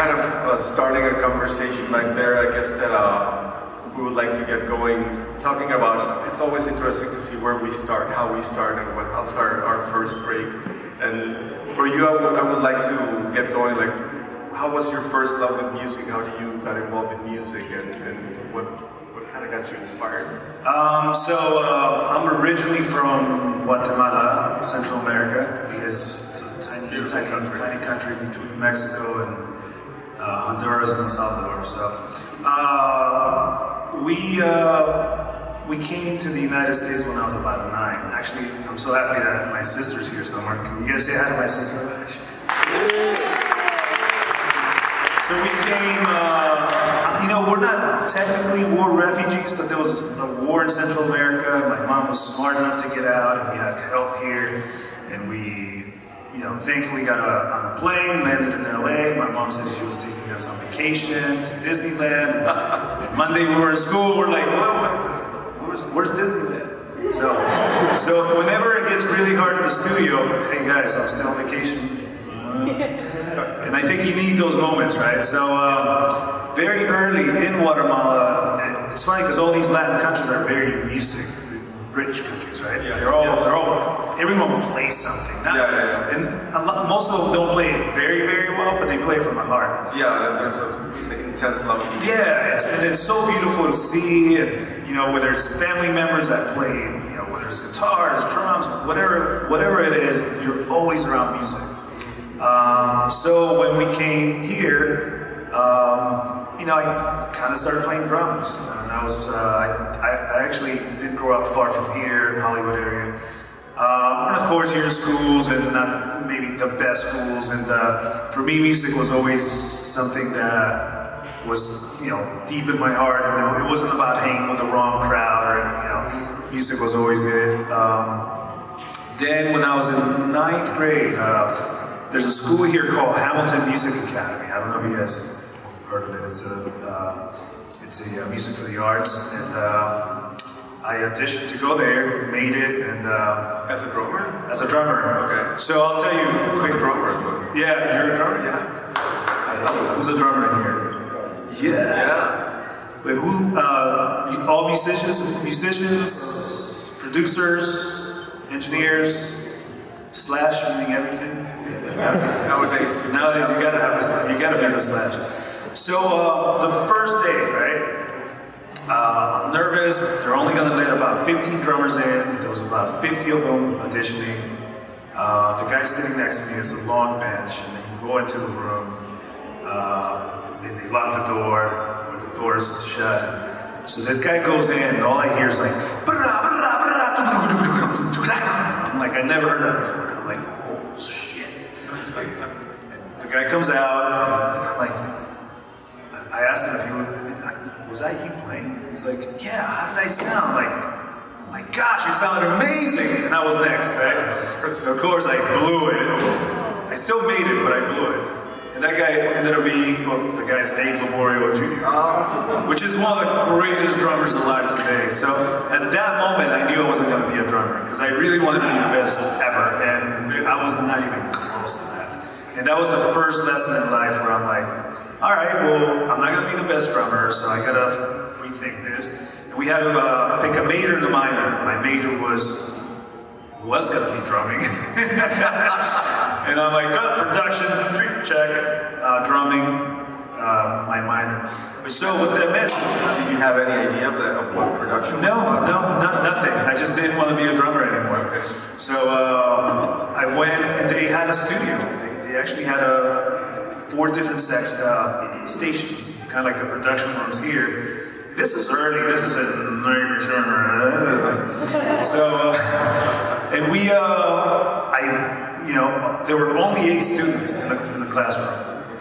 kind of starting a conversation back there. I guess that we would like to get going, talking about, it's always interesting to see where we start, how we start, and how's our first break. And for you, I would like to get going, like, how was your first love with music? How do you got involved in music, and what kind of got you inspired? I'm originally from Guatemala, Central America. It's a tiny country between Mexico and Honduras and El Salvador. So we came to the United States when I was about 9. Actually, I'm so happy that my sister's here somewhere. Can you guys say hi to my sister? So we came, we're not technically war refugees, but there was a war in Central America. My mom was smart enough to get out, and we had help here. And we, thankfully got on a plane, landed in LA. My mom said she was taking us on vacation to Disneyland. And Monday we were in school, we're like, where's Disneyland? So whenever it gets really hard in the studio, hey guys, I'm still on vacation. And I think you need those moments, right? So very early in Guatemala, and it's funny because all these Latin countries are very music-rich countries, right? Yes, they're all, everyone plays something. And most of them don't play it very, very well, but they play from the heart. Yeah, there's an intense love of music. Yeah, it's so beautiful to see, and whether it's family members that play, whether it's guitars, drums, whatever it is, you're always around music. So when we came here, I kind of started playing drums. And I actually did grow up far from here, Hollywood area. And of course, you're in schools, and not maybe the best schools. And for me, music was always something that was, deep in my heart. And it wasn't about hanging with the wrong crowd, or music was always it. Then when I was in 9th grade, there's a school here called Hamilton Music Academy. I don't know if you guys heard of it. It's a music for the arts, and I auditioned to go there, made it, and as a drummer? As a drummer. Okay. So I'll tell you a quick drummer. Yeah, you're a drummer. Yeah. I love it. Who's a drummer in here? Yeah. Wait, who? All musicians, producers, engineers. Slash meaning everything. Nowadays you gotta be the slash. So the first day, right? I'm nervous. They're only gonna let about 15 drummers in. There was about 50 of them auditioning. The guy sitting next to me is a long bench, and then you go into the room. They lock the door, or the door is shut. So this guy goes in, and all I hear is like, I'm like, I never heard that before. I'm like, oh shit. The guy comes out, I'm like, I asked him if was that you playing? He's like, yeah, how did I sound? I'm like, oh my gosh, you sounded amazing. And that was next, right? Of course, I blew it. I still made it, but I blew it. And that guy ended up being, the guy's Abe Laborio Jr., which is one of the greatest drummers alive today. So at that moment, I knew I wasn't going to be a drummer, because I really wanted to be the best ever, and I was not even close to that. And that was the first lesson in life where I'm like, all right, well, I'm not going to be the best drummer, so I got to rethink this. And we had to pick a major and a minor. My major was going to be drumming. And I'm like, production, check, drumming, my minor. So what that meant... Did you have any idea of what production was? No, nothing. I just didn't want to be a drummer anymore. Okay. So I went, and they had a studio. They actually had 4 different stations, kind of like the production rooms here. This is early, this is a... So, and we, there were only 8 students in the classroom.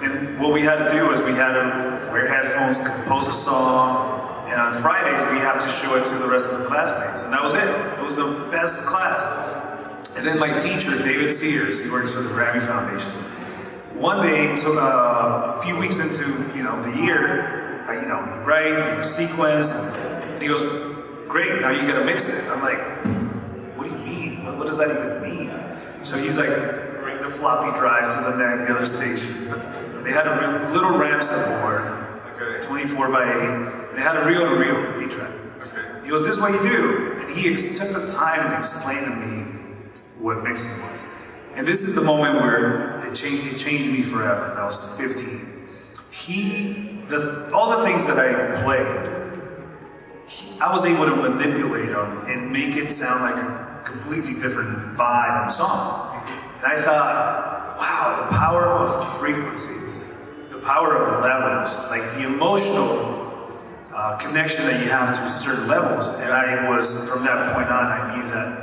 And what we had to do is we had to wear headphones, compose a song, and on Fridays we have to show it to the rest of the classmates. And that was it. It was the best class. And then my teacher, David Sears, he works for the Grammy Foundation. One day, a few weeks into the year, you write, you sequence, and he goes, great, now you gotta mix it. I'm like, what do you mean? What does that even mean? So he's like, bring the floppy drive to the other station. They had a little ramp set board, 24 by 8, and they had a reel-to-reel 8-track. He goes, this is what you do. And he took the time and explained to me what mixing was. And this is the moment where it changed me forever. I was 15. All the things that I played, I was able to manipulate them and make it sound like a completely different vibe and song. And I thought, wow, the power of frequencies, the power of levels, like the emotional connection that you have to certain levels. And I was, from that point on, I knew that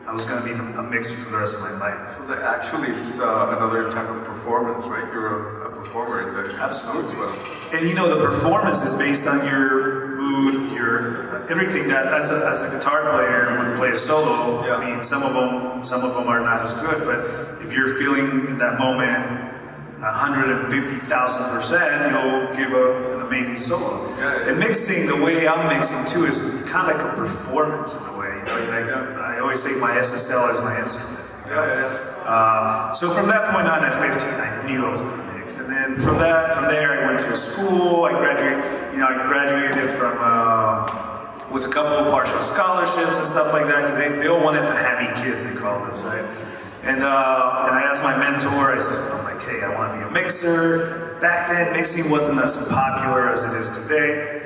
I was going to be a mixer for the rest of my life. So that actually is another type of performance, right? You're a performer in the Absolutely. as well. And you know, the performance is based on your mood, your everything. That as a guitar player would play a solo. I mean, some of them are not as good, but if you're feeling in that moment 150,000%, you'll give an amazing solo. And mixing, the way I'm mixing too, is kind of like a performance in a way. I always say my SSL is my instrument. So from that point on, at 15, I knew I was going to mix. And then from there, I went to school. I graduated from with a couple of partial scholarships and stuff like that. They all wanted the hammy kids, they call this, right? And I asked my mentor. I'm like, hey, I want to be a mixer. Back then, mixing wasn't as popular as it is today.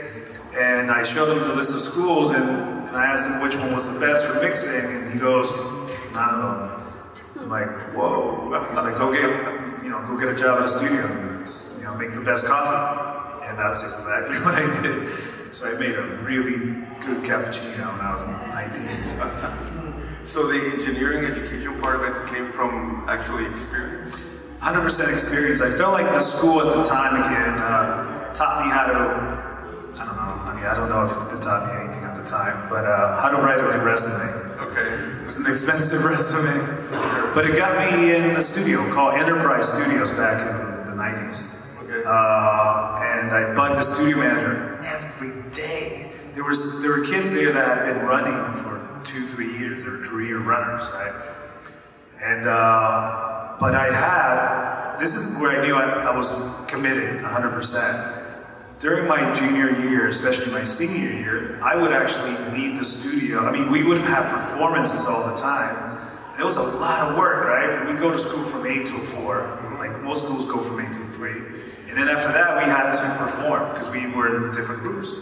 And I showed him the list of schools, and I asked him which one was the best for mixing, and he goes, none of them. I'm like, whoa. He's like, go get a job at a studio, make the best coffee. And that's exactly what I did. So I made a really good cappuccino when I was 19. So the engineering education part of it came from actually experience? 100% experience. I felt like the school at the time, again, taught me how to, I don't know if it taught me anything at the time, but how to write a good resume. Okay. It's an expensive resume. But it got me in the studio called Enterprise Studios back in the 90s. Okay. And I bugged the studio manager every day. There were kids there that had been running for 2-3 years. They were career runners, right? And but this is where I knew I was committed 100%. During my junior year, especially my senior year, I would actually leave the studio. I mean, we would have performances all the time. It was a lot of work, right? We go to school from 8 to 4. Like most schools go from 8 to 3. And then after that, we had to perform because we were in different groups.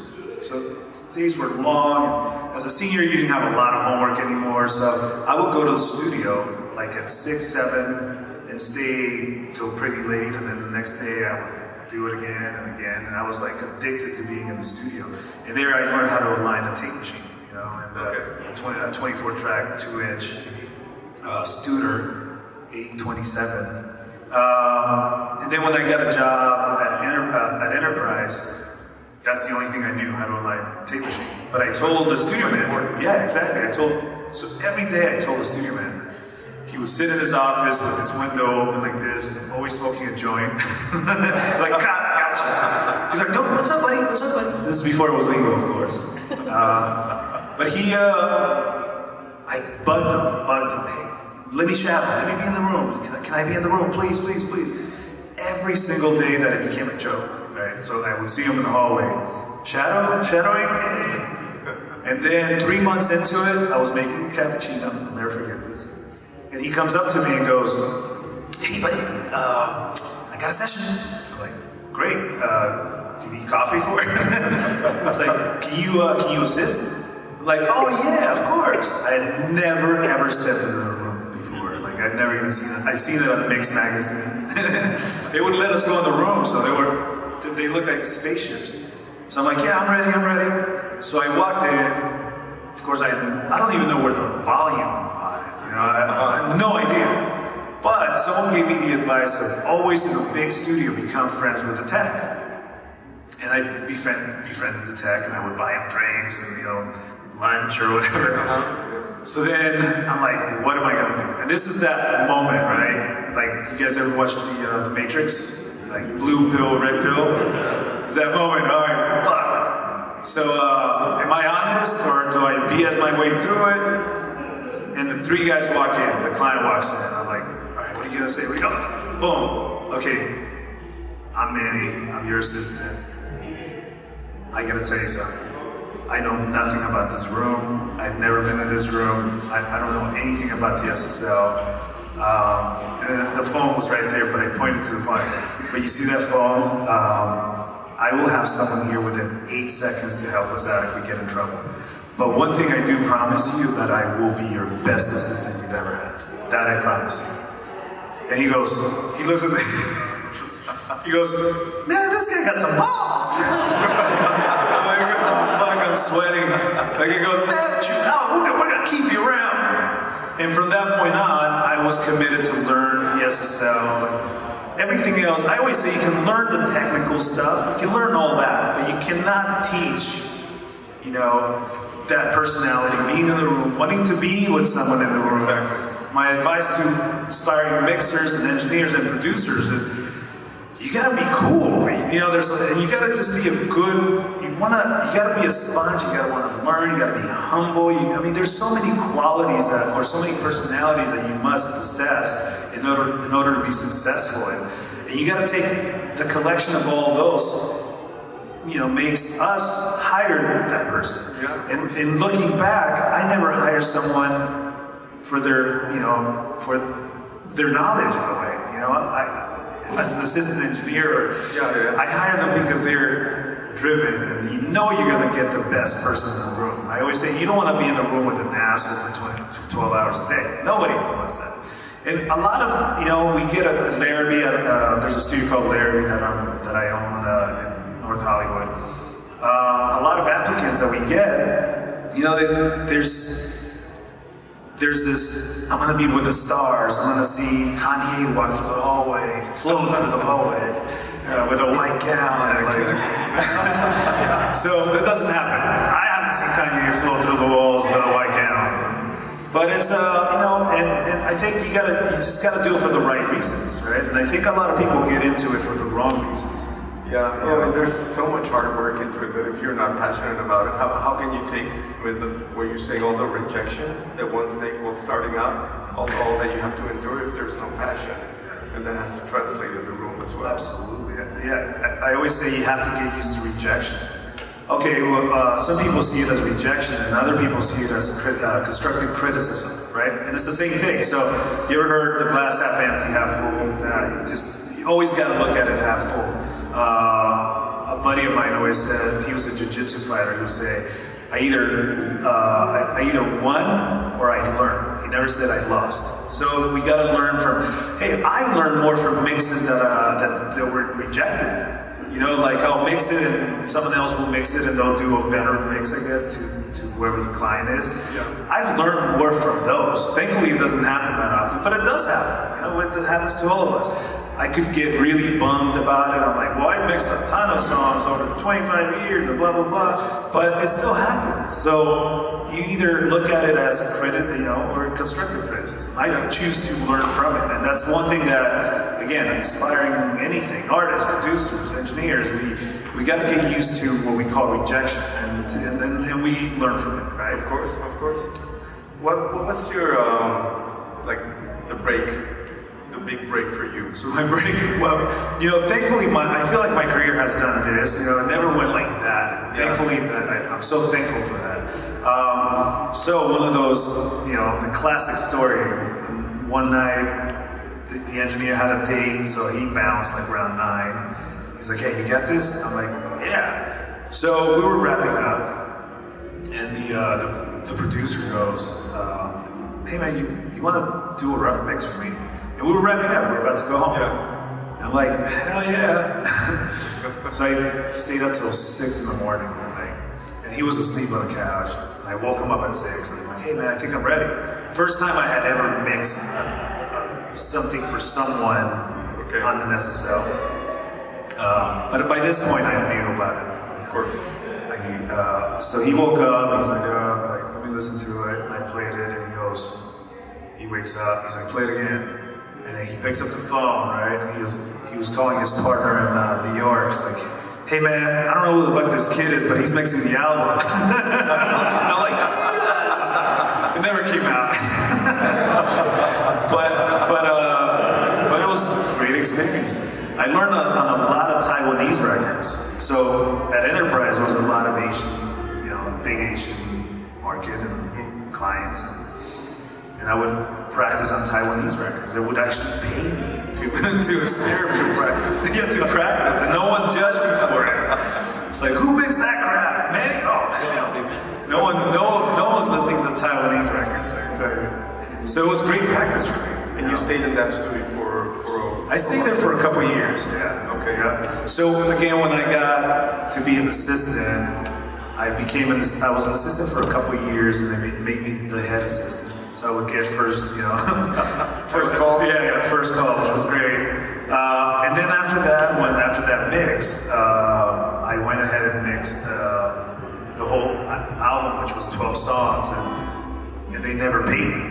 So days were long. As a senior, you didn't have a lot of homework anymore. So I would go to the studio like at 6, 7 and stay till pretty late. And then the next day I would do it again and again. And I was like addicted to being in the studio. And there I learned how to align a tape machine, and a 24-track, 2-inch Studer 827. And then when I got a job at Enterprise, that's the only thing I knew, how to align a tape machine. But I told the studio manager, yeah, exactly. So every day I told the studio manager. He would sit in his office with his window open like this, always smoking a joint. Like, gotcha. He's like, no, what's up, buddy? What's up, buddy? This is before it was legal, of course. But I bugged him. Hey, let me shadow. Let me be in the room. Can I be in the room? Please, please, please. Every single day that it became a joke, right? So I would see him in the hallway. Shadowing? And then 3 months into it, I was making a cappuccino. I'll never forget this. And he comes up to me and goes, hey buddy, I got a session. I'm like, great, do you need coffee for it? I was like, can you assist? I'm like, oh yeah, of course. I had never ever stepped into the room before. Like I'd never even seen it. I've seen it on the Mix magazine. They wouldn't let us go in the room, so they looked like spaceships. So I'm like, yeah, I'm ready. So I walked in. Of course, I don't even know where the volume is. I have no idea. But someone gave me the advice of always in a big studio become friends with the tech. And I befriended the tech, and I would buy him drinks and lunch or whatever. So then I'm like, what am I gonna do? And this is that moment, right? Like you guys ever watched the Matrix? Like blue pill, red pill? It's that moment. All right, fuck. So am I honest, or do I BS my way through it? And the 3 guys walk in, the client walks in, I'm like, all right, what are you gonna say? We go, boom, okay, I'm Manny, I'm your assistant. I gotta tell you something. I know nothing about this room. I've never been in this room. I don't know anything about the SSL. And the phone was right there, but I pointed to the phone. But you see that phone? I will have someone here within 8 seconds to help us out if we get in trouble. But one thing I do promise you is that I will be your best assistant you've ever had. That I promise you. And he looks at me, he goes, man, this guy got some balls. I'm like, oh fuck, I'm sweating. Like he goes, man, we're gonna keep you around. And from that point on, I was committed to learn the SSL and everything else. I always say you can learn the technical stuff, you can learn all that, but you cannot teach, you know, that personality, being in the room, wanting to be with someone in the room. Exactly. My advice to aspiring mixers and engineers and producers is you gotta be cool. You know, you gotta just be you gotta be a sponge, you gotta wanna learn, you gotta be humble. I mean, there's so many qualities or so many personalities that you must possess in order to be successful. And you gotta take the collection of all those, you know, makes us hire that person. Yeah. And looking back, I never hire someone for their, you know, for their knowledge in a way. You know, as an assistant engineer, I hire them because they're driven and you know you're going to get the best person in the room. I always say you don't want to be in the room with an asshole for 12 hours a day. Nobody wants that. And a lot of, you know, we get a Larrabee, there's a studio called Larrabee that I own in North Hollywood. A lot of applicants that we get, you know, there's this, I'm gonna be with the stars, I'm gonna see Kanye walk through the hallway, flow through the hallway, with a white gown. And so that doesn't happen. I haven't seen Kanye flow through the walls with a white gown. But it's, you know, and I think you just gotta do it for the right reasons, right? And I think a lot of people get into it for the wrong reasons. Yeah, I mean, there's so much hard work into it that if you're not passionate about it, how can you take with what you're saying, all the rejection that one's taking while starting out, all that you have to endure if there's no passion, and that has to translate in the room as well. Absolutely, yeah. I always say you have to get used to rejection. Okay, well, some people see it as rejection, and other people see it as constructive criticism, right? And it's the same thing. So you ever heard the glass half empty, half full? You always got to look at it half full. A buddy of mine always said, he was a jiu-jitsu fighter, he would say, I either won or I learned. He never said I lost. So we got to learn from, hey, I learned more from mixes that were rejected. You know, like I'll mix it and someone else will mix it and they'll do a better mix, I guess, to whoever the client is. Yeah. I've learned more from those. Thankfully, it doesn't happen that often, but it does happen. You know, it happens to all of us. I could get really bummed about it. I'm like, well, I mixed a ton of songs over 25 years and blah, blah, blah, but it still happens. So you either look at it as a credit, you know, or constructive criticism. I choose to learn from it. And that's one thing that, again, inspiring anything, artists, producers, engineers, we got to get used to what we call rejection and we learn from it, right? Of course. What was your, the big break for you? So my break, well, you know, thankfully, I feel like my career has done this. You know, it never went like that. Yeah. Thankfully, I'm so thankful for that. So one of those, you know, the classic story. One night, the engineer had a date, so he bounced like around 9. He's like, "Hey, you got this?" I'm like, "Yeah." So we were wrapping up, and the producer goes, "Hey man, you want to do a rough mix for me?" And we were wrapping up, we were about to go home. Yeah. I'm like, hell yeah. So I stayed up till 6 in the morning one night. And he was asleep on the couch. And I woke him up at 6. And I'm like, hey man, I think I'm ready. First time I had ever mixed something for someone on an SSL. But by this point, I knew about it. Of course. I knew. So he woke up, and he's like, let me listen to it. And I played it, and he wakes up, he's like, play it again. And then he picks up the phone, right? He was calling his partner in New York. He's like, hey man, I don't know who the fuck this kid is, but he's mixing the album. And I'm like, yes! It never came out. but it was a great experience. I learned on a lot of So at Enterprise, there was a lot of Asian, big Asian market and clients. And I would practice on Taiwanese records. They would actually pay me to experiment. To practice. To practice. And no one judged me for it. It's like, who mixed that crap? Manny? Oh, no one's listening to Taiwanese records, I can tell you. So it was great practice for me. And you stayed in that studio for I stayed there for a couple of years, yeah. Okay. Yeah. So again, when I got to be an assistant, I was an assistant for a couple of years, and they made me the head assistant. So I would get first call? Yeah, first call, which was great. And then after that mix, I went ahead and mixed the whole album, which was 12 songs, and they never paid me.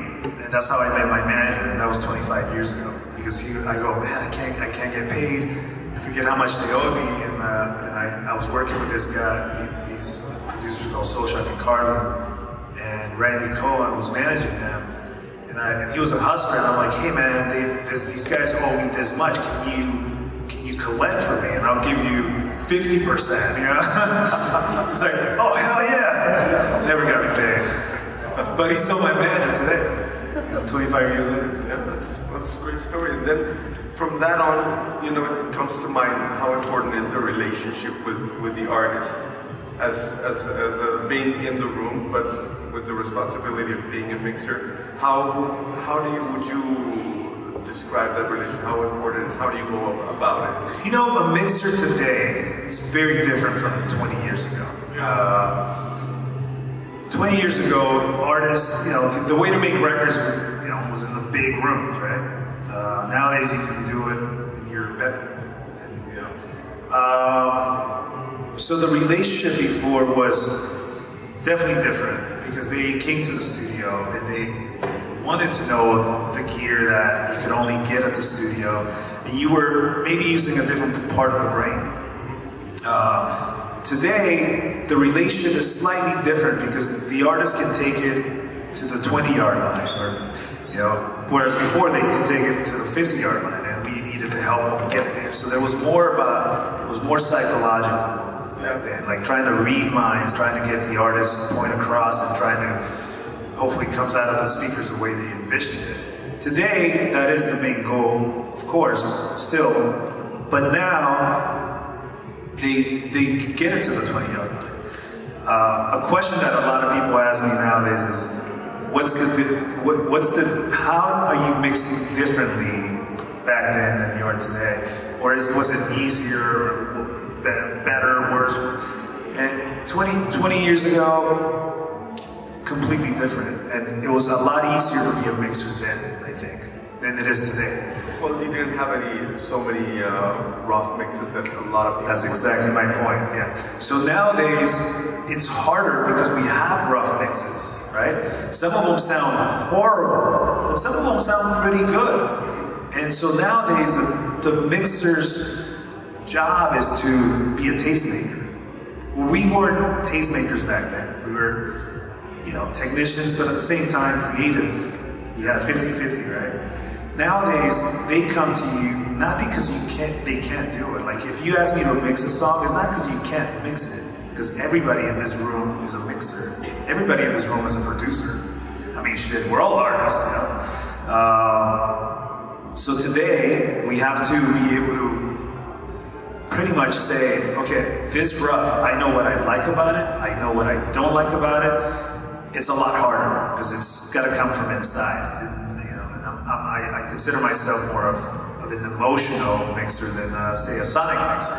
And that's how I met my manager, and that was 25 years ago. Because I go, man, I can't get paid. I forget how much they owed me, and I was working with this guy, these producers called Soulshock and Carlin, and Randy Cohen was managing them, and he was a hustler, and I'm like, hey man, these guys owe me this much. Can you collect for me, and I'll give you 50%? He's like, oh hell yeah! Never got me paid, but he's still my manager today. 25 years later. Yeah, that's a great story. And then from that on, it comes to mind how important is the relationship with the artist as being in the room, but with the responsibility of being a mixer. Would you describe that relationship? How important it is? How do you go about it? A mixer today is very different from 20 years ago. 20 years ago, artists, the way to make records, was in the big rooms, right? Nowadays, you can do it in your bedroom. So the relationship before was definitely different because they came to the studio and they wanted to know the gear that you could only get at the studio, and you were maybe using a different part of the brain. Today, the relationship is slightly different because the artist can take it to the 20-yard line, whereas before they could take it to the 50-yard line, and we needed to help them get there. So it was more psychological back then, like trying to read minds, trying to get the artist's point across, and trying to hopefully comes out of the speakers the way they envisioned it. Today, that is the main goal, of course, still, but now. They get it to the 20-yard line. A question that a lot of people ask me nowadays is, how are you mixing differently back then than you are today? Or was it easier, or better, worse? And 20 years ago, completely different. And it was a lot easier to be a mixer then, I think, than it is today. Well, you didn't have so many rough mixes that a lot of people... That's exactly my point, yeah. So nowadays, it's harder because we have rough mixes, right? Some of them sound horrible, but some of them sound pretty good. And so nowadays, the mixer's job is to be a tastemaker. Well, we weren't tastemakers back then. We were, technicians, but at the same time, creative. We had 50-50, right? Nowadays, they come to you not because they can't do it. Like if you ask me to mix a song, it's not because you can't mix it, because everybody in this room is a mixer. Everybody in this room is a producer. I mean, shit, we're all artists, So today, we have to be able to pretty much say, okay, this rough, I know what I like about it, I know what I don't like about it. It's a lot harder, because it's got to come from inside. I consider myself more of an emotional mixer than, say, a sonic mixer.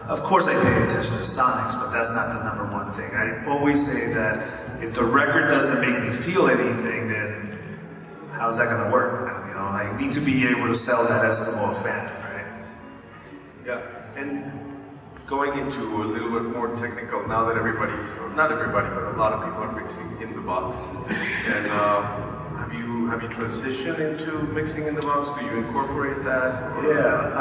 Of course I pay attention to sonics, but that's not the number one thing. I always say that if the record doesn't make me feel anything, then how's that going to work? I need to be able to sell that Eskimo fan, right? Yeah, and going into a little bit more technical, now that not everybody, but a lot of people are mixing in the box. And have you transitioned into mixing in the box? Do you incorporate that? Yeah,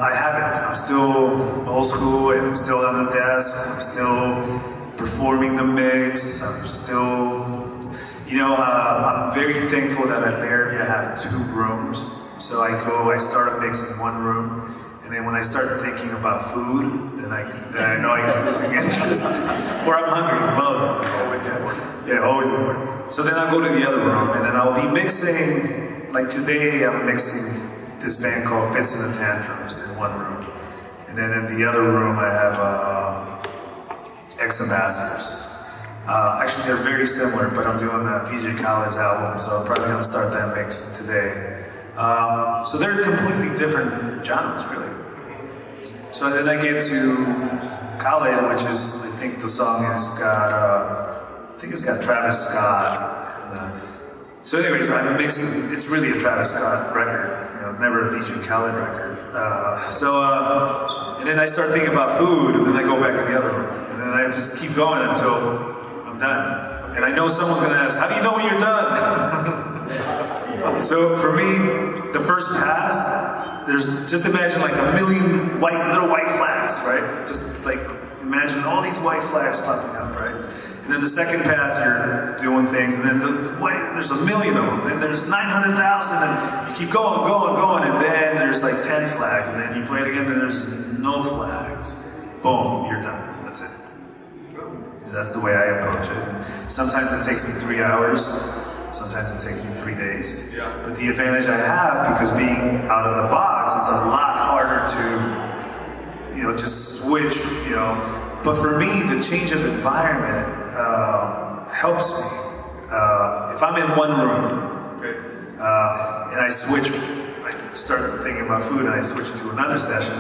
I haven't. I'm still old school. I'm still on the desk. I'm still performing the mix. I'm still, I'm very thankful that at Larry I have 2 rooms. So I start a mix in one room, And then when I start thinking about food, then I know I'm losing interest. Or I'm hungry, both. Always important. Yeah, always important. So then I'll go to the other room, and then I'll be mixing, like today I'm mixing this band called Fits and the Tantrums in one room. And then in the other room I have Ex-Ambassadors. Actually they're very similar, but I'm doing a DJ Khaled's album, so I'm probably gonna start that mix today. So they're completely different genres, really. So then I get to Khaled, which is, I think the song has got, I think it's got Travis Scott. And, so anyways, I'm mixing, it's really a Travis Scott record. You know, it's never a DJ Khaled record. And then I start thinking about food, and then I go back to the other room. And then I just keep going until I'm done. And I know someone's gonna ask, how do you know when you're done? So for me, the first pass, there's, just imagine like a million little white flags, right? Just like, imagine all these white flags popping up, right? And then the second pass, you're doing things, and then there's a million of them, then there's 900,000, and you keep going, and then there's like 10 flags, and then you play it again, and there's no flags. Boom, you're done, that's it. And that's the way I approach it. And sometimes it takes me 3 hours, sometimes it takes me 3 days. Yeah. But the advantage I have, because being out of the box, it's a lot harder to, you know, just switch, you know. But for me, the change of environment helps me. If I'm in one room, and I switch, I start thinking about food and I switch to another session,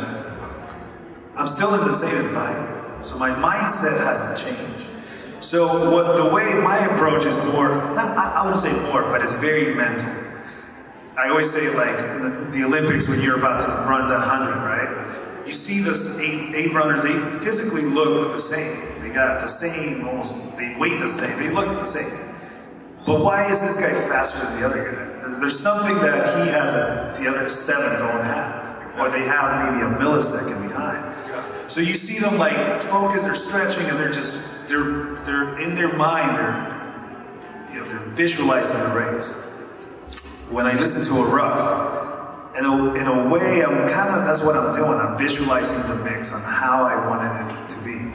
I'm still in the same environment. So my mindset hasn't changed. So the way my approach is more, I wouldn't say more, but it's very mental. I always say, like, in the Olympics, when you're about to run that 100, right? You see this eight runners, they physically look the same. They got the same, almost, they weigh the same, they look the same. But why is this guy faster than the other guy? There's something that he has that the other 7 don't have. Exactly. Or they have maybe a millisecond behind. Yeah. So you see them like focus, they're stretching, and they're in their mind, they're visualizing the race. When I listen to a rough, in a way, that's what I'm doing. I'm visualizing the mix on how I wanted it to be.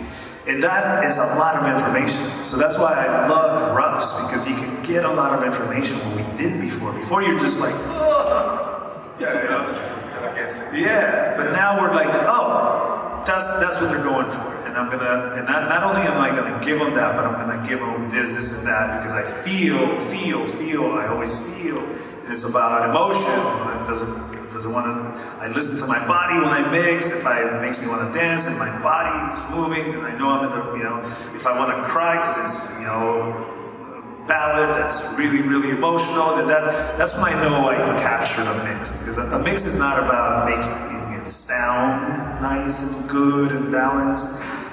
And that is a lot of information. So that's why I love roughs, because you can get a lot of information when we did before. Before you're just like, oh. Yeah, kind of guessing. Yeah, but now we're like, oh, that's what they're going for. And I'm gonna, and not only am I gonna give them that, but I'm gonna give them this, and that, because I feel, I always feel. And it's about emotion. It doesn't want to, I listen to my body when I mix. If it makes me want to dance and my body is moving, and I know I'm in the, you know, if I want to cry because it's, you know, a ballad that's really, really emotional, then that's when I know I've captured a mix. Because a mix is not about making it sound nice and good and balanced.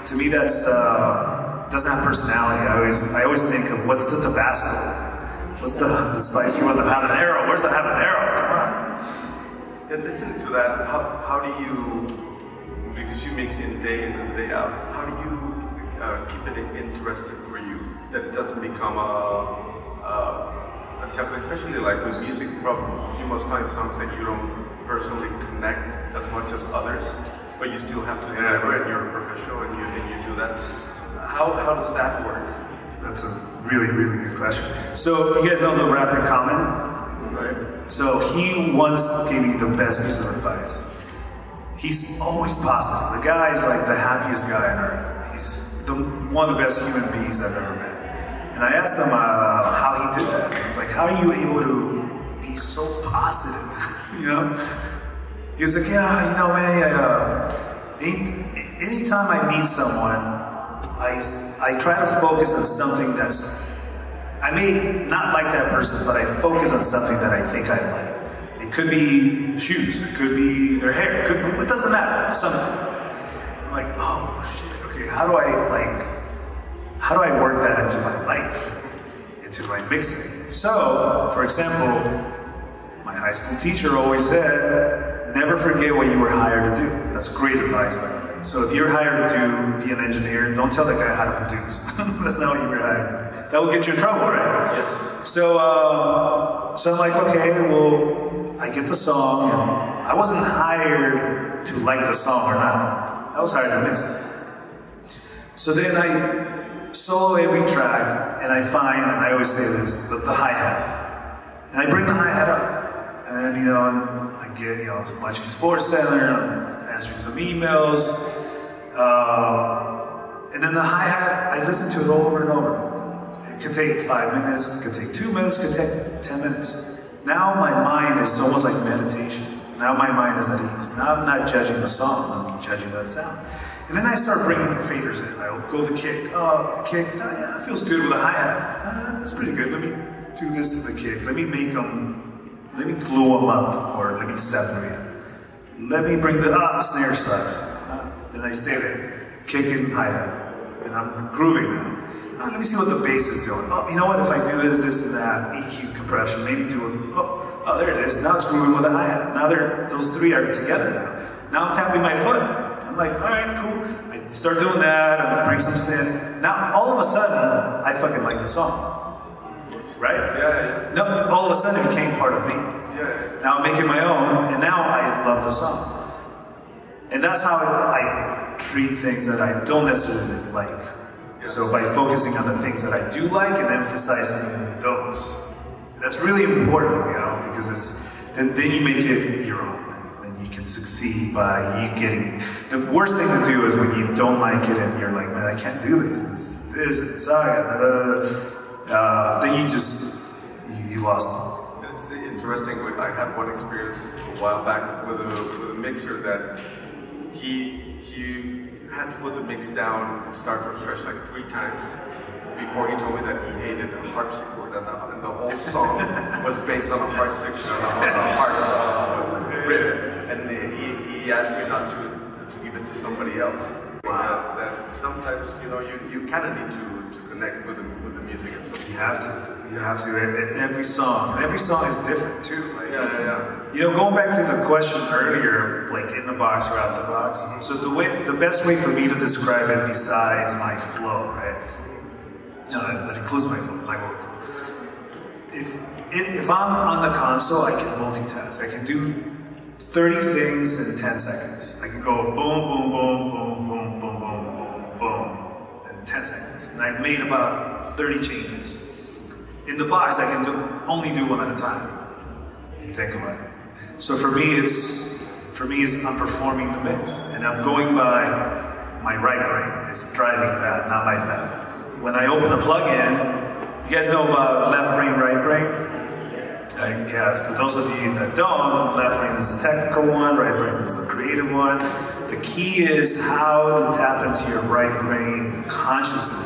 To me, that's doesn't have personality. I always think of, what's the Tabasco? What's the spice? You want the habanero? Where's the habanero? Come on. And listening to that, how do you, because you mix in day in and day out, how do you keep it interesting for you, that it doesn't become a template, especially like with music, probably you must find songs that you don't personally connect as much as others, but you still have to do that, right? You're a professional and you do that. So how does that work? That's a really, really good question. So you guys know the rapper Common? Right. So he once gave me the best piece of advice. He's always positive. The guy is like the happiest guy on earth. He's one of the best human beings I've ever met. And I asked him how he did that. He's like, how are you able to be so positive? You know? He was like, yeah, you know, man, anytime I meet someone, I try to focus on something that's, I may not like that person, but I focus on something that I think I like. It could be shoes, it could be their hair, it doesn't matter, something. I'm like, oh shit, okay, how do I work that into my life, into my mixing? So, for example, my high school teacher always said, never forget what you were hired to do. That's great advice, by the way. So if you're hired to be an engineer, don't tell that guy how to produce. That's not what you were hired to do. That will get you in trouble, right? Yes. So I'm like, okay, well, I get the song, and I wasn't hired to like the song or not. I was hired to mix it. So then I solo every track, and I find, and I always say this, the hi-hat. And I bring the hi-hat up. And, and I get, I was watching SportsCenter, I'm answering some emails. And then the hi-hat, I listen to it over and over. It could take 5 minutes, it could take 2 minutes, it could take 10 minutes. Now my mind is almost like meditation. Now my mind is at ease. Now I'm not judging the song, I'm judging that sound. And then I start bringing faders in. I'll go the kick. Oh, the kick, yeah, it feels good with a hi-hat. That's pretty good. Let me do this to the kick. Let me glue them up, or let me separate them. Let me bring the snare sucks. Then I stay there, kicking hi-hat. And I'm grooving now. Let me see what the bass is doing. Oh, you know what? If I do this and that, EQ compression, maybe do it. Oh, there it is. Now it's grooving with a hi-hat. Now those three are together now. Now I'm tapping my foot. I'm like, all right, cool. I start doing that. I'm bring some synth. Now all of a sudden, I fucking like the song, right? Yeah. No, all of a sudden it became part of me. Yeah. Now I'm making my own, and now I love the song. And that's how I treat things that I don't necessarily like. So by focusing on the things that I do like and emphasizing those, that's really important, because then you make it your own, and you can succeed by you getting. The worst thing to do is when you don't like it and you're like, man, I can't do this. It's then you lost it. It's interesting. I had one experience a while back with a mixer that he had to put the mix down, start from scratch like 3 times before he told me that he hated a harpsichord, and the whole song was based on a harpsichord, on a harp riff, and he asked me not to give it to somebody else. Wow. That sometimes you kind of need to connect with the music and stuff. You have to. Every song is different too. Like, yeah. Going back to the question earlier, like in the box or out the box. So the best way for me to describe it, besides my flow, right? That includes my flow, my vocal. If I'm on the console, I can multitask. I can do 30 things in 10 seconds. I can go boom, boom, boom, boom, boom, boom, boom, boom, boom, in 10 seconds. And I've made about 30 changes. In the box, I can only do one at a time. If you think about it. So for me, it's I'm performing the mix, and I'm going by my right brain. It's driving that, not my left. When I open the plug-in, you guys know about left brain, right brain? For those of you that don't, left brain is the technical one, right brain is the creative one. The key is how to tap into your right brain consciously.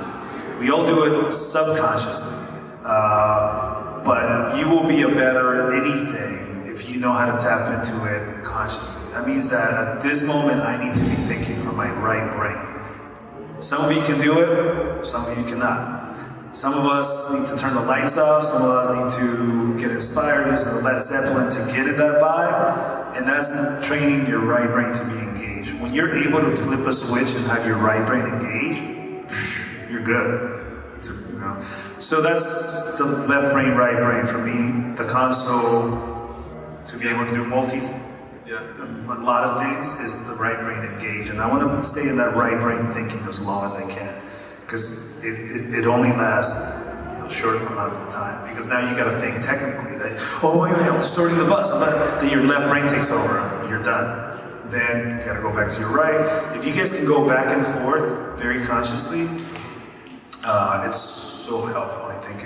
We all do it subconsciously, but you will be a better at anything if you know how to tap into it consciously. That means that at this moment, I need to be thinking from my right brain. Some of you can do it, some of you cannot. Some of us need to turn the lights off, some of us need to get inspired, listen to Led Zeppelin to get in that vibe, and that's training your right brain to be engaged. When you're able to flip a switch and have your right brain engaged, you're good. So that's the left brain, right brain for me. The console, to be able to do a lot of things, is the right brain engaged. And I want to stay in that right brain thinking as long as I can. Because it only lasts short amounts of time. Because now you got to think technically that, I'm distorting the bus. Then your left brain takes over. You're done. Then you got to go back to your right. If you guys can go back and forth very consciously, it's so helpful. I think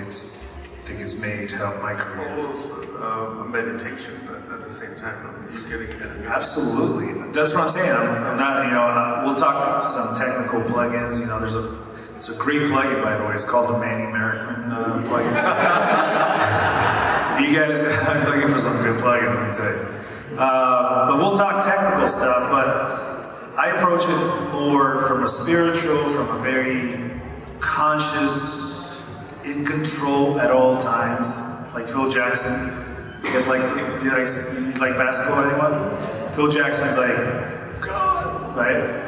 it's made to help my career. It's almost a meditation at the same time. You're getting Absolutely. That's what I'm saying. I'm not. We'll talk some technical plugins. It's a great plugin, by the way. It's called the Manny Marroquin plugin. If you guys, I'm looking for some good plugins, let me tell you. But we'll talk technical stuff. But I approach it more from a spiritual, from a very conscious, in control at all times, like Phil Jackson. You guys like basketball, anyone? Phil Jackson's like, God, right?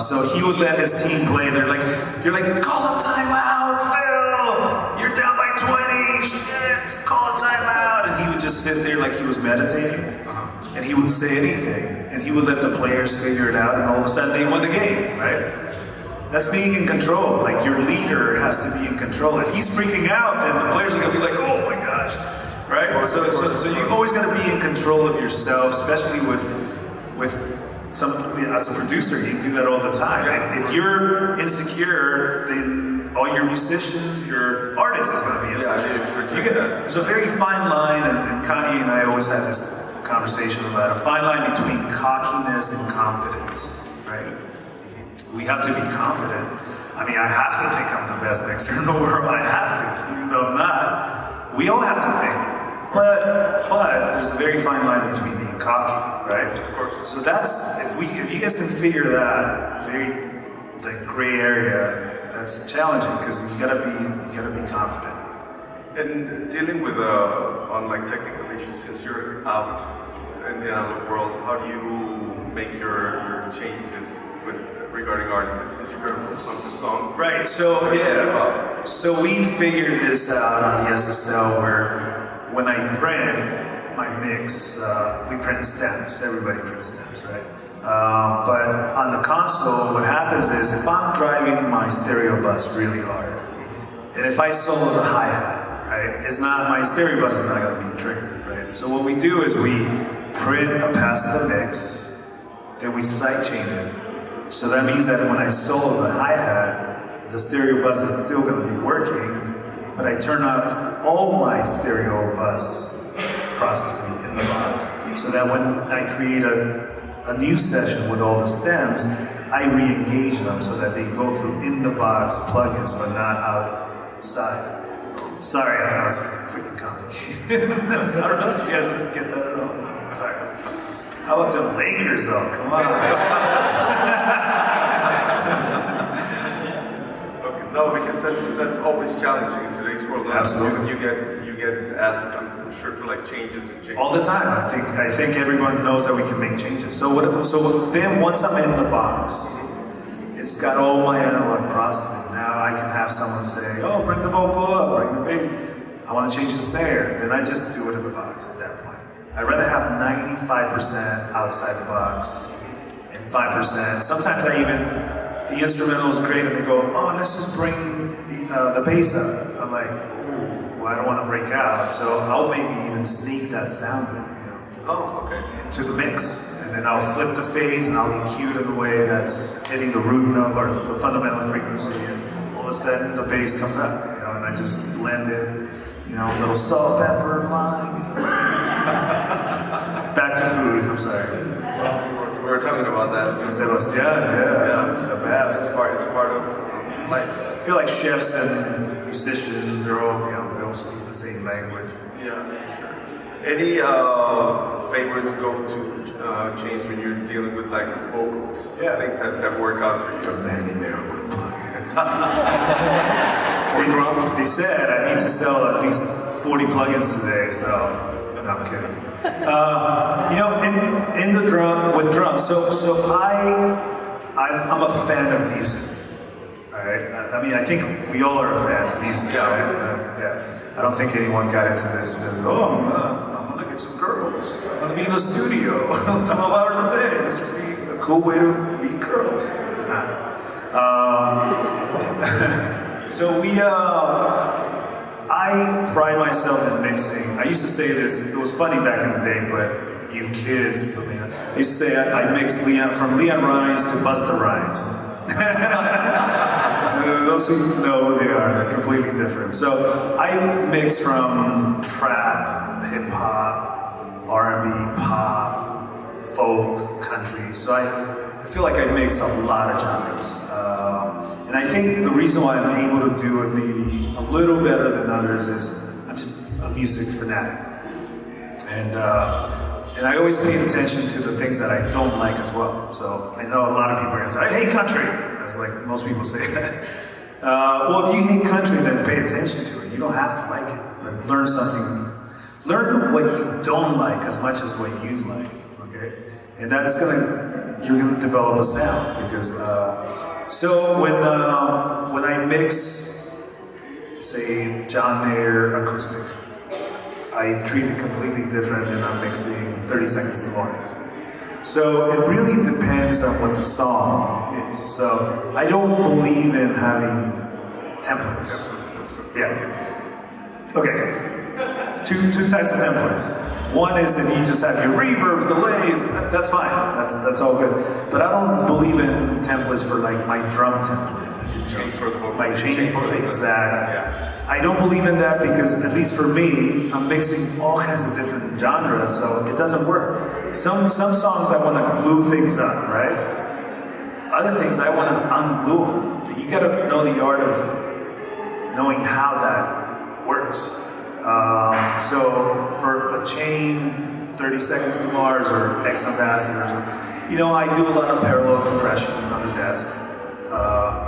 So he would let his team play. You're like, call a timeout, Phil! You're down by 20, shit, call a timeout! And he would just sit there like he was meditating, and he would say anything, and he would let the players figure it out, and all of a sudden they win the game, right? That's being in control. Like, your leader has to be in control. If he's freaking out, then the players are gonna be like, oh my gosh, right? So you always gotta be in control of yourself, especially with some, as a producer, you do that all the time. If you're insecure, then all your musicians, your artists is gonna be insecure. There's a very fine line, and Kanye and I always have this conversation about a fine line between cockiness and confidence, right? We have to be confident. I mean, I have to think I'm the best mixer in the world. I have to, even though I'm not. We all have to think. But there's a very fine line between being cocky, right? Of course. So that's, if you guys can figure that very like gray area, that's challenging because you gotta be confident. And dealing with on like technical issues, since you're out in the analog world, how do you make your changes regarding artists? Since you're going from song to song. Right. So yeah. So we figured this out on the SSL where when I print my mix, we print stems. Everybody prints stems, right? But on the console, what happens is if I'm driving my stereo bus really hard, and if I solo the hi-hat, right, it's not, my stereo bus is not going to be triggered, right? So what we do is we print a pass to the mix, then we sidechain it. So that means that when I solo the hi-hat, the stereo bus is still going to be working, but I turn off all my stereo bus processing in the box, so that when I create a new session with all the stems, I re-engage them so that they go through in-the-box plugins, but not outside. Sorry, I know it's freaking complicated. I don't know if you guys get that at all. Sorry. How about the Lakers, though? Come on. Okay, no, because that's always challenging in today's world. Absolutely. You get asked, I'm sure, for like changes and changes. All the time. I think everyone knows that we can make changes. So then once I'm in the box, it's got all my analog processing. Now I can have someone say, oh, bring the vocal up, bring the bass. I want to change the snare. Then I just do it in the box at that point. I'd rather have 95% outside the box and 5%. Sometimes the instrumental is great and they go, oh, let's just bring the bass up. I'm like, ooh, well, I don't want to break out. So I'll maybe even sneak that sound in, Oh, okay. into the mix. And then I'll flip the phase and I'll EQ it in a way that's hitting the root note or the fundamental frequency, and all of a sudden the bass comes up, and I just blend it, a little salt, pepper, lime. Back to food, I'm sorry. Well, we were talking about that. Yeah, it's the best. It's part of life. I feel like chefs and musicians, they all speak the same language. Yeah, sure. Any favorites go-to change when you're dealing with like vocals? Yeah. Things that work out for you. The Manny Marroquin plugin. For drums? They said I need to sell at least 40 plugins today, so no, I'm kidding. In the drum with drums. So I'm a fan of music. All right. I mean, I think we all are a fan of music. Yeah. Right? Yeah. I don't think anyone got into this and says, oh, I'm gonna get some girls. I'm gonna be in the studio 12 hours a day. This would be a cool way to meet girls. It's not. So I pride myself in mixing. I used to say this, it was funny back in the day, but you kids, I used to say I mixed from Leon Rhymes to Busta Rhymes. Those who know who they are, they're completely different. So I mix from trap, hip hop, R&B, pop, folk, country. So I feel like I mix a lot of genres. And I think the reason why I'm able to do it maybe a little better than others is I'm just a music fanatic. And I always pay attention to the things that I don't like as well. So I know a lot of people are going to say, I hate country. That's like most people say that. Well, if you hate country, then pay attention to it. You don't have to like it. Like, learn something. Learn what you don't like as much as what you like. Okay? And that's you're gonna develop a sound because. So when I mix, say, John Mayer acoustic, I I treat it completely different and I'm mixing 30 seconds to Mars. So it really depends on what the song is. So I don't believe in having templates. Yeah. Okay. Two types of templates. One is if you just have your reverbs, delays, that's fine. That's all good. But I don't believe in templates for like my drum template. Change for the vocal. My change for exactly. Yeah. I don't believe in that because, at least for me, I'm mixing all kinds of different genres, so it doesn't work. Some songs I want to glue things up, right? Other things I want to unglue them. But you got to know the art of knowing how that works. So for a chain, 30 Seconds to Mars or X Ambassadors, I do a lot of parallel compression on the desk.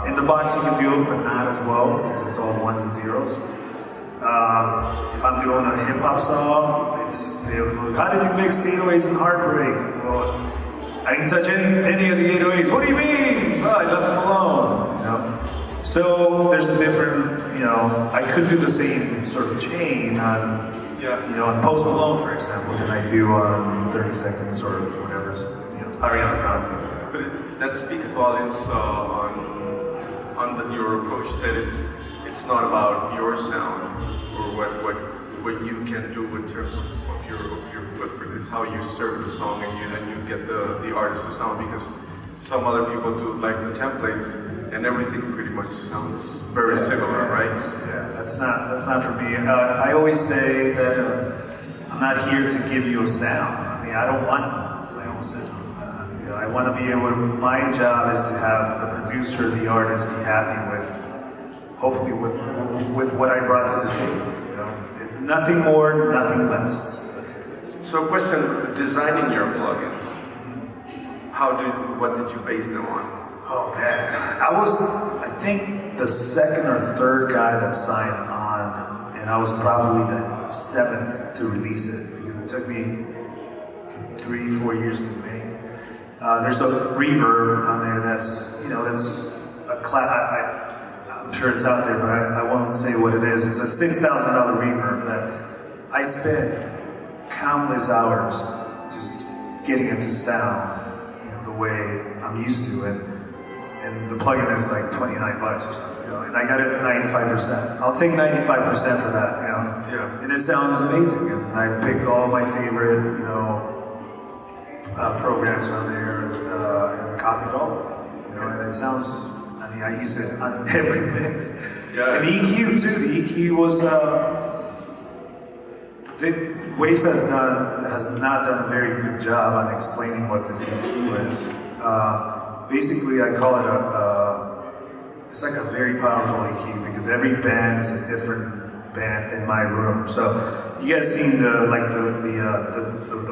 In the box you can do it, but not as well because it's all ones and zeros. If I'm doing a hip hop song, how did you mix 808s and Heartbreak? Well, I didn't touch any of the 808s. What do you mean? Well, I left them alone. So there's a different, I could do the same sort of chain on, on Post Malone, for example, than I do on 30 Seconds or whatever's, Ariana Grande. But that speaks volumes on your approach that it's not about your sound or what you can do in terms of your footprint. It's how you serve the song and you get the artist's sound, because some other people do like the templates and everything pretty much sounds very similar, right? Yeah, that's not for me. I always say that I'm not here to give you a sound. I mean, I don't want my own sound. I want to be able to, my job is to have the producer, the artist be happy with, hopefully with what I brought to the table. Nothing more, nothing less. That's it. So question, designing your plugins, what did you base them on? Oh man, I think the second or third guy that signed on, and I was probably the seventh to release it, because it took me 3-4 years to make. There's a reverb on there that's a I'm sure it's out there, but I won't say what it is. It's a $6,000 reverb that I spent countless hours just getting it to sound, the way I'm used to, and the plugin is like $29 or something, and I got it at 95%. I'll take 95% for that, Yeah. And it sounds amazing, and I picked all my favorite, programs on there and copied all, and it sounds, I use it on every mix. Yeah. And the EQ too, the EQ was, Waze has not done a very good job on explaining what this EQ is. Basically, I call it it's like a very powerful EQ, because every band is a different band in my room. So you guys seen the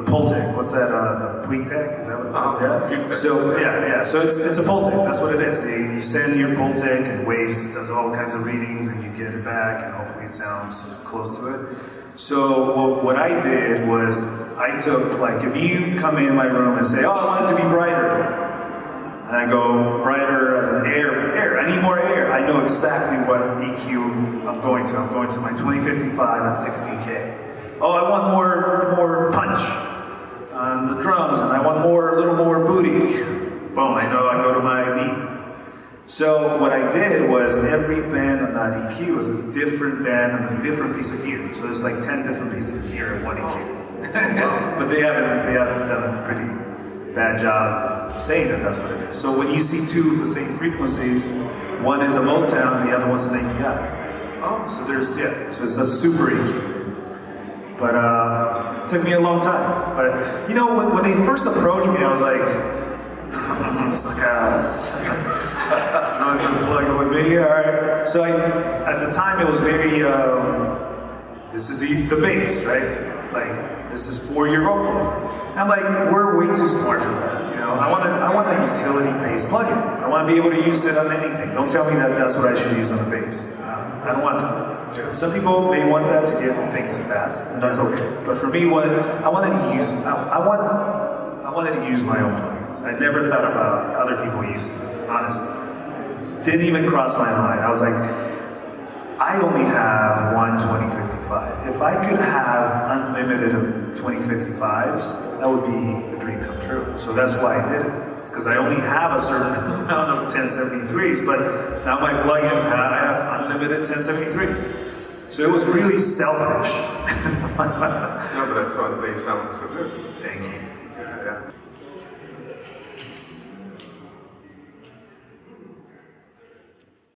Pultec? What's that? The Pultec? Is that what? Yeah. So yeah. So it's a Pultec. That's what it is. You send your Pultec, and Waves does all kinds of readings, and you get it back, and hopefully it sounds close to it. So what I did was I took, like, if you come in my room and say, "Oh, I want it to be brighter," and I go brighter as an air. I need more air. I know exactly what EQ I'm going to. I'm going to my 2055 at 16K. Oh, I want more punch on the drums, and I want a little more booty. Boom, I know I go to my knee. So what I did was, every band on that EQ was a different band on a different piece of gear. So there's like 10 different pieces of gear in one EQ. But they haven't done a pretty bad job saying that that's what it is. So when you see two of the same frequencies, one is a Motown, the other one's an API. Oh, so so it's a super EQ. But it took me a long time. But when they first approached me, I was like, it's like, you want to plug it with me? All right. So at the time, it was very, this is the bass, right? Like, this is for your vocals. And I'm like, we're way too smart for that. I want a utility bass plugin. I want to be able to use it on anything. Don't tell me that that's what I should use on the bass. I don't want that. Some people may want that to get things fast, and that's okay. But for me, I wanted to use my own plugins. I never thought about other people using them, honestly. Didn't even cross my mind. I was like, I only have one 2055. 2055. If I could have unlimited 2055s, that would be a dream come true. So that's why I did it. Because I only have a certain amount of 1073s, but now my plugin, I have unlimited 1073s. So it was really selfish. No, but that's why they sound so good. Thank you. Yeah.